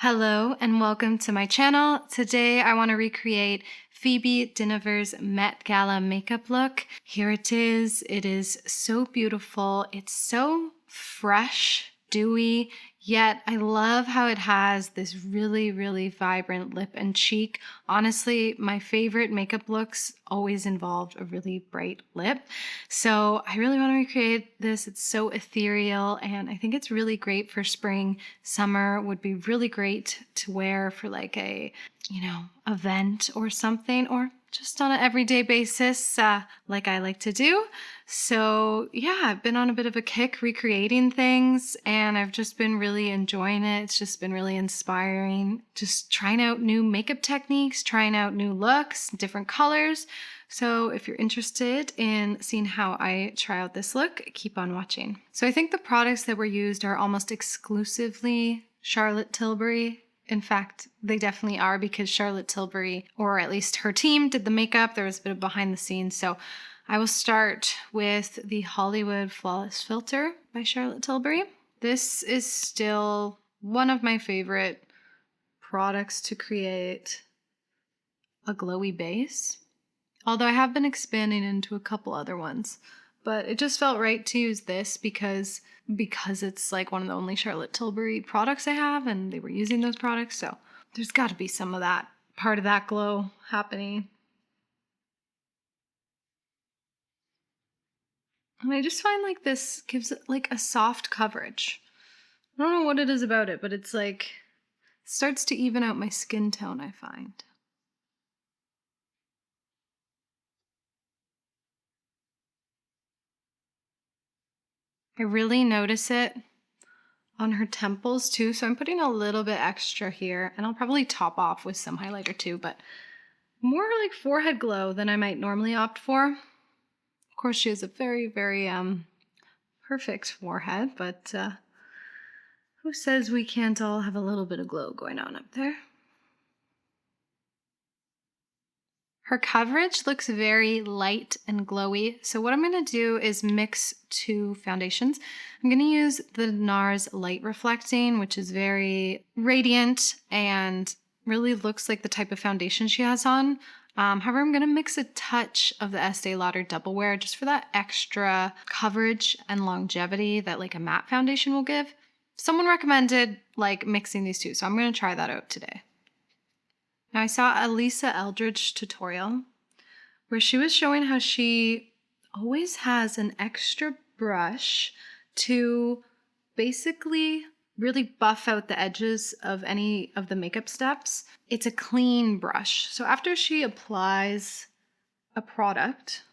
Hello and welcome to my channel. Today I want to recreate Phoebe Dynevor's Met Gala makeup look. Here it is. It is so beautiful. It's so fresh, dewy, yet I love how it has this really vibrant lip and cheek. Honestly, my favorite makeup looks always involved a really bright lip. So I really want to recreate this. It's so ethereal and I think it's really great for spring. Summer would be really great to wear for like a, event or something, or just on an everyday basis like I like to do. So yeah, I've been on a bit of a kick recreating things and I've just been really enjoying it. It's just been really inspiring. Just trying out new makeup techniques, trying out new looks, different colors. So if you're interested in seeing how I try out this look, keep on watching. So I think the products that were used are almost exclusively Charlotte Tilbury. In fact, they definitely are because Charlotte Tilbury, or at least her team, did the makeup. There was a bit of behind the scenes. So I will start with the Hollywood Flawless Filter by Charlotte Tilbury. This is still one of my favorite products to create a glowy base. Although I have been expanding into a couple other ones. But it just felt right to use this because it's like one of the only Charlotte Tilbury products I have, and they were using those products, so there's got to be some of that part of that glow happening. And I just find like this gives it like a soft coverage. I don't know what it is about it, but it's like starts to even out my skin tone, I find. I really notice it on her temples too, so I'm putting a little bit extra here, and I'll probably top off with some highlighter too, but more like forehead glow than I might normally opt for. Of course, she has a very perfect forehead, but who says we can't all have a little bit of glow going on up there? Her coverage looks very light and glowy, so what I'm going to do is mix two foundations. I'm going to use the NARS Light Reflecting, which is very radiant and really looks like the type of foundation she has on. However, I'm going to mix a touch of the Estee Lauder Double Wear just for that extra coverage and longevity that like a matte foundation will give. Someone recommended like mixing these two, so I'm going to try that out today. Now I saw a Lisa Eldridge tutorial where she was showing how she always has an extra brush to basically really buff out the edges of any of the makeup steps. It's a clean brush. So after she applies a product,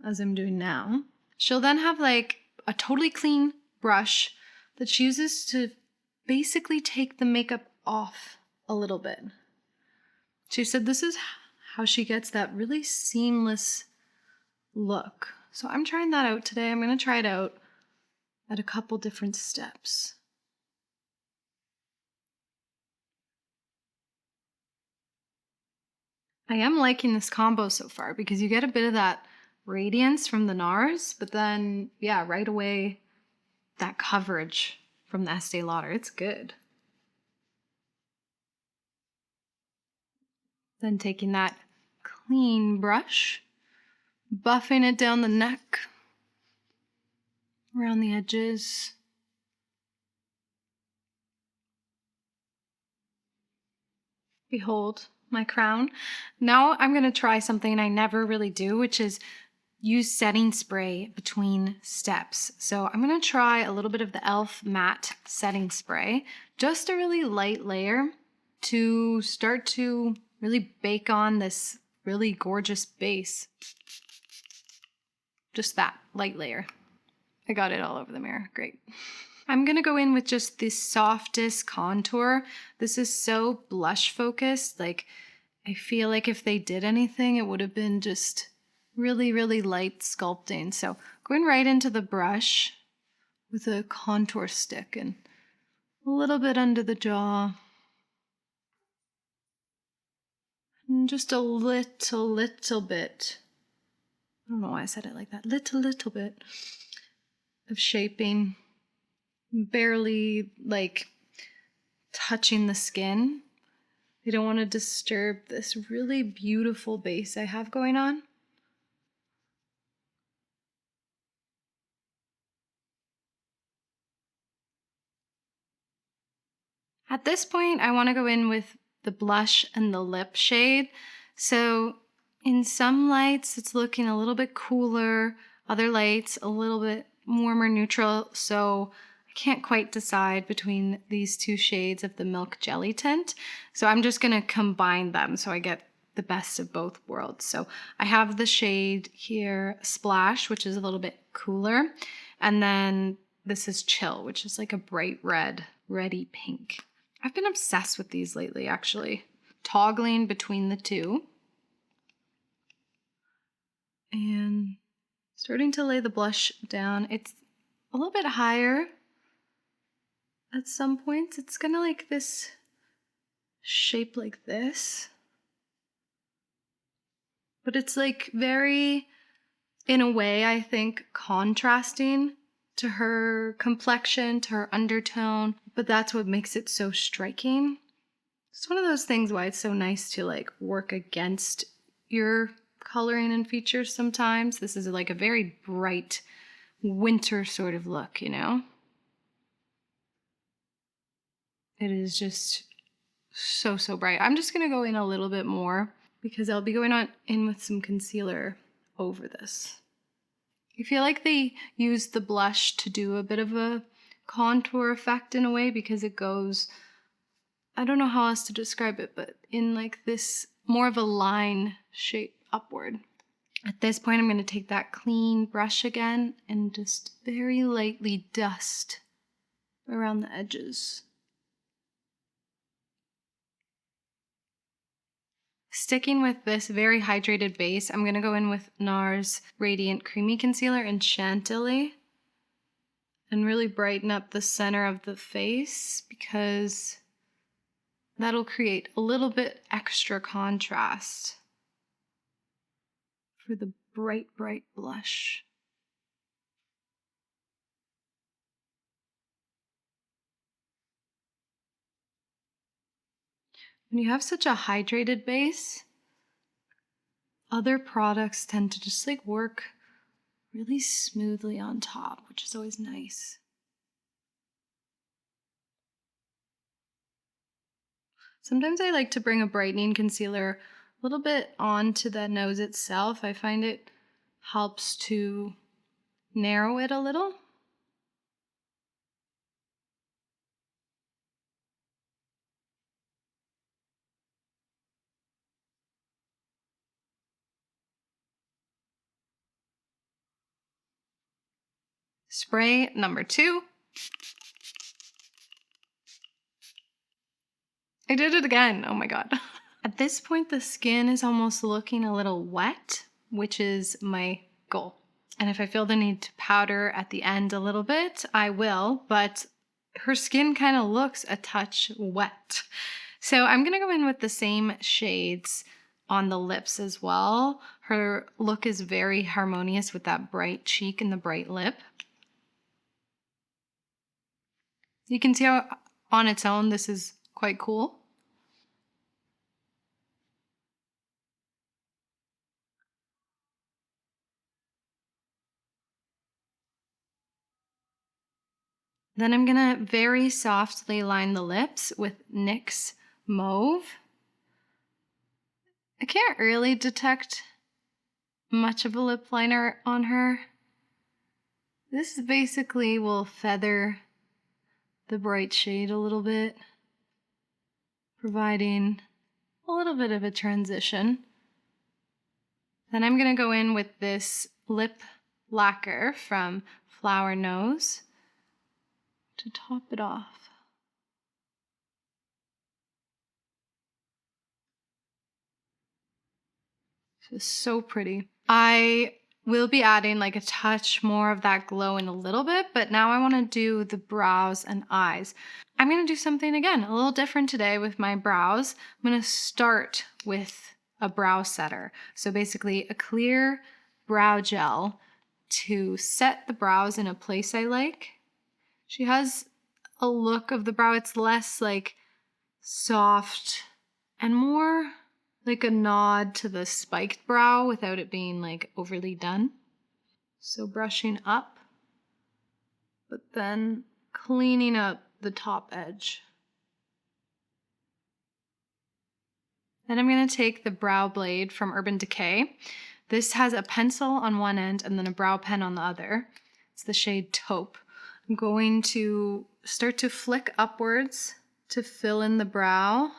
as I'm doing now, she'll then have like a totally clean brush that she uses to basically take the makeup off a little bit. She said this is how she gets that really seamless look. So I'm trying that out today. I'm going to try it out at a couple different steps. I am liking this combo so far because you get a bit of that radiance from the NARS, but then, yeah, right away, that coverage from the Estee Lauder. It's good. Then taking that clean brush, buffing it down the neck, around the edges. Behold my crown. Now I'm going to try something I never really do, which is use setting spray between steps. So I'm going to try a little bit of the e.l.f. matte setting spray, just a really light layer to start to really bake on this really gorgeous base. Just that light layer. I got it all over the mirror. Great. I'm going to go in with just the softest contour. This is so blush focused. Like, I feel like if they did anything, it would have been just really light sculpting. So going right into the brush with a contour stick and a little bit under the jaw. And just a little bit. I don't know why I said it like that. Little bit of shaping. Barely like touching the skin. I don't want to disturb this really beautiful base I have going on. At this point, I want to go in with the blush and the lip shade. So in some lights, it's looking a little bit cooler. Other lights, a little bit warmer neutral. So I can't quite decide between these two shades of the milk jelly tint. So I'm just going to combine them so I get the best of both worlds. So I have the shade here, Splash, which is a little bit cooler. And then this is Chill, which is like a bright red, reddy pink. I've been obsessed with these lately, actually. Toggling between the two. And starting to lay the blush down. It's a little bit higher at some points. It's kind of like this shape like this. But it's like very, in a way, I think, contrasting to her complexion, to her undertone, but that's what makes it so striking. It's one of those things why it's so nice to like work against your coloring and features sometimes. This is like a very bright winter sort of look, you know? It is just so, so bright. I'm just gonna go in a little bit more because I'll be going in with some concealer over this. I feel like they use the blush to do a bit of a contour effect in a way because it goes, I don't know how else to describe it, but in like this more of a line shape upward. At this point, I'm going to take that clean brush again and just very lightly dust around the edges. Sticking with this very hydrated base, I'm going to go in with NARS Radiant Creamy Concealer in Chantilly and really brighten up the center of the face because that'll create a little bit extra contrast for the bright, bright blush. When you have such a hydrated base, other products tend to just like work really smoothly on top, which is always nice. Sometimes I like to bring a brightening concealer a little bit onto the nose itself. I find it helps to narrow it a little. Spray number 2. I did it again. Oh my god. At this point, the skin is almost looking a little wet, which is my goal. And if I feel the need to powder at the end a little bit, I will, but her skin kind of looks a touch wet. So I'm going to go in with the same shades on the lips as well. Her look is very harmonious with that bright cheek and the bright lip. You can see how on its own this is quite cool. Then I'm gonna very softly line the lips with NYX Mauve. I can't really detect much of a lip liner on her. This basically will feather the bright shade a little bit, providing a little bit of a transition. Then I'm gonna go in with this lip lacquer from Flower Nose to top it off. This is so pretty. I will be adding like a touch more of that glow in a little bit, but now I want to do the brows and eyes. I'm going to do something again, a little different today with my brows. I'm going to start with a brow setter. So basically a clear brow gel to set the brows in a place I like. She has a look of the brow, it's less like soft and more like a nod to the spiked brow without it being like overly done. So brushing up, but then cleaning up the top edge. Then I'm going to take the brow blade from Urban Decay. This has a pencil on one end and then a brow pen on the other. It's the shade Taupe. I'm going to start to flick upwards to fill in the brow.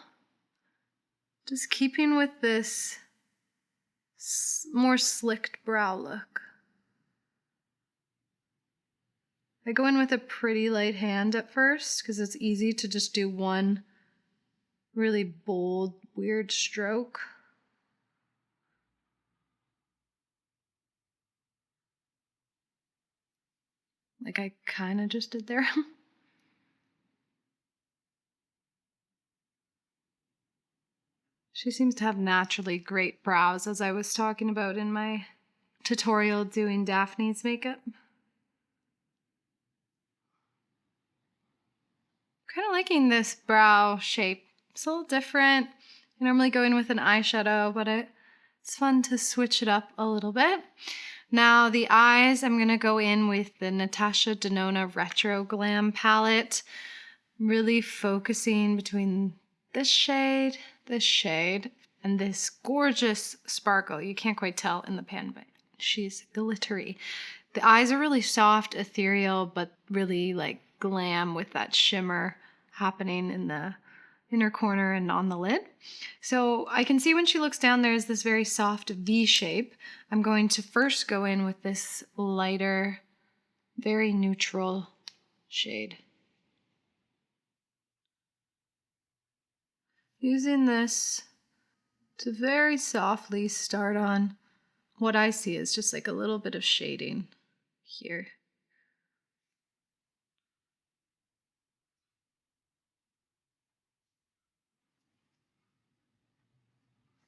Just keeping with this more slicked brow look. I go in with a pretty light hand at first because it's easy to just do one really bold, weird stroke. Like I kind of just did there. She seems to have naturally great brows, as I was talking about in my tutorial doing Daphne's makeup. Kind of liking this brow shape. It's a little different. I normally go in with an eyeshadow, but it's fun to switch it up a little bit. Now the eyes, I'm going to go in with the Natasha Denona Retro Glam palette. Really focusing between this shade, and this gorgeous sparkle. You can't quite tell in the pan, but she's glittery. The eyes are really soft, ethereal, but really like glam with that shimmer happening in the inner corner and on the lid. So I can see when she looks down, there's this very soft V shape. I'm going to first go in with this lighter, very neutral shade. Using this to very softly start on what I see is just like a little bit of shading here.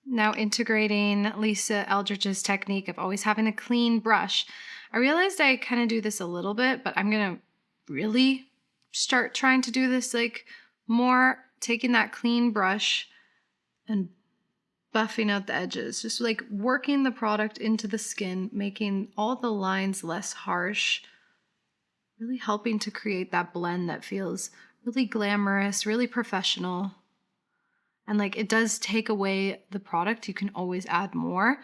Now integrating Lisa Eldridge's technique of always having a clean brush. I realized I kind of do this a little bit, but I'm going to really start trying to do this like more, taking that clean brush and buffing out the edges, just like working the product into the skin, making all the lines less harsh, really helping to create that blend that feels really glamorous, really professional. And like it does take away the product, you can always add more,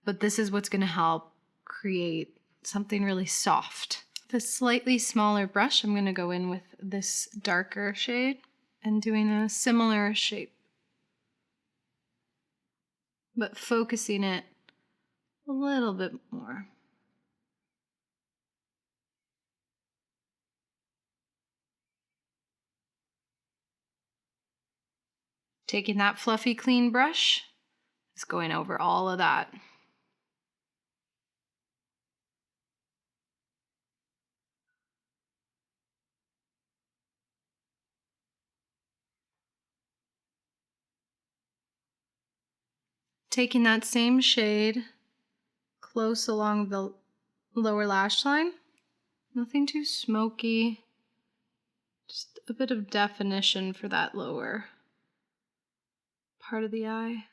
but this is what's going to help create something really soft. With a slightly smaller brush, I'm going to go in with this darker shade and doing a similar shape, but focusing it a little bit more. Taking that fluffy clean brush, just going over all of that. Taking that same shade close along the lower lash line. Nothing too smoky, just a bit of definition for that lower part of the eye.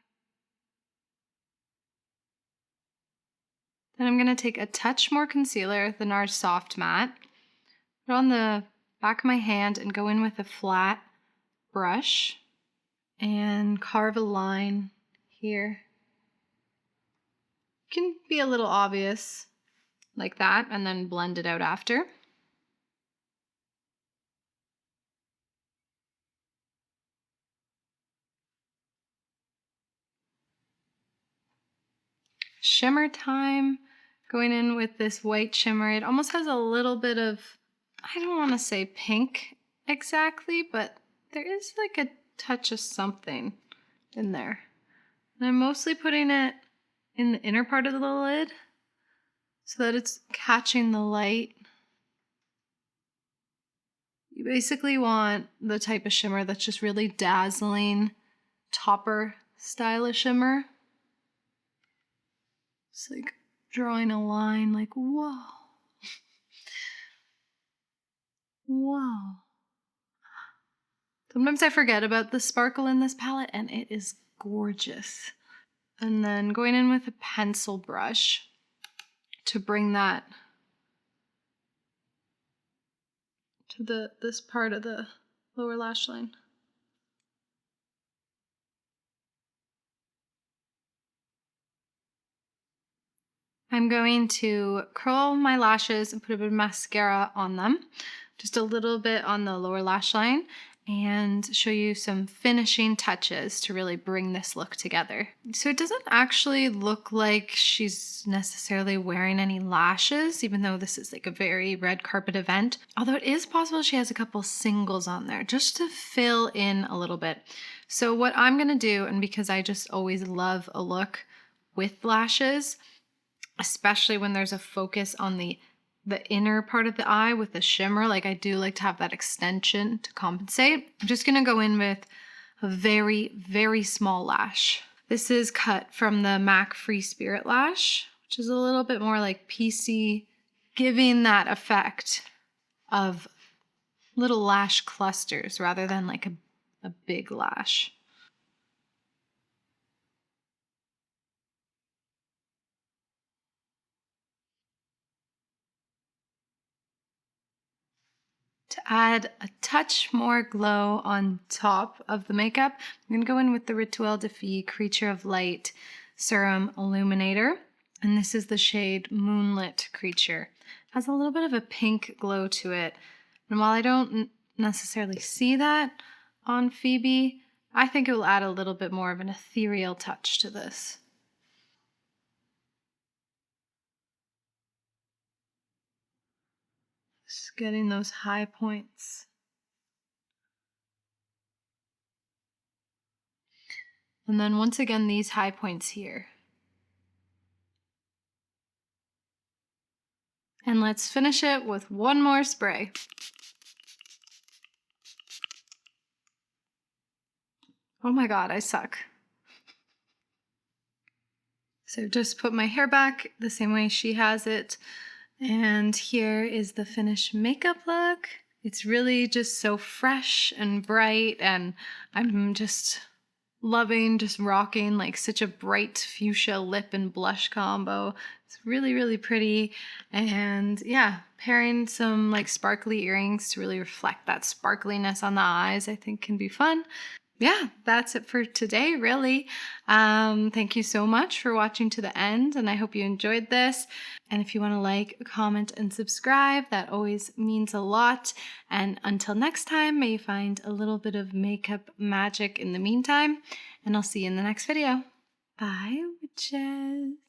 Then I'm going to take a touch more concealer, the NARS Soft Matte, put it on the back of my hand and go in with a flat brush and carve a line here. It can be a little obvious like that and then blend it out after. Shimmer time, going in with this white shimmer. It almost has a little bit of, I don't want to say pink exactly, but there is like a touch of something in there. And I'm mostly putting it in the inner part of the lid so that it's catching the light. You basically want the type of shimmer that's just really dazzling, topper style of shimmer. It's like drawing a line like, whoa. Wow. Sometimes I forget about the sparkle in this palette, and it is gorgeous. And then going in with a pencil brush to bring that to this part of the lower lash line. I'm going to curl my lashes and put a bit of mascara on them, just a little bit on the lower lash line, and show you some finishing touches to really bring this look together. So it doesn't actually look like she's necessarily wearing any lashes, even though this is like a very red carpet event. Although it is possible she has a couple singles on there just to fill in a little bit. So what I'm gonna do, and because I just always love a look with lashes, especially when there's a focus on the inner part of the eye with the shimmer, like I do like to have that extension to compensate. I'm just gonna go in with a very, very small lash. This is cut from the MAC Free Spirit lash, which is a little bit more like piecey, giving that effect of little lash clusters rather than like a big lash. To add a touch more glow on top of the makeup, I'm going to go in with the Rituel de Fille Creature of Light Serum Illuminator. And this is the shade Moonlit Creature. It has a little bit of a pink glow to it. And while I don't necessarily see that on Phoebe, I think it will add a little bit more of an ethereal touch to this. Just getting those high points. And then once again, these high points here. And let's finish it with one more spray. Oh my God, I suck. So just put my hair back the same way she has it. And here is the finished makeup look. It's really just so fresh and bright, and I'm just loving just rocking like such a bright fuchsia lip and blush combo. It's really, really pretty. And yeah, pairing some like sparkly earrings to really reflect that sparkliness on the eyes, I think can be fun. Yeah, that's it for today, really. Thank you so much for watching to the end, and I hope you enjoyed this. And if you want to like, comment, and subscribe, that always means a lot. And until next time, may you find a little bit of makeup magic in the meantime, and I'll see you in the next video. Bye, witches.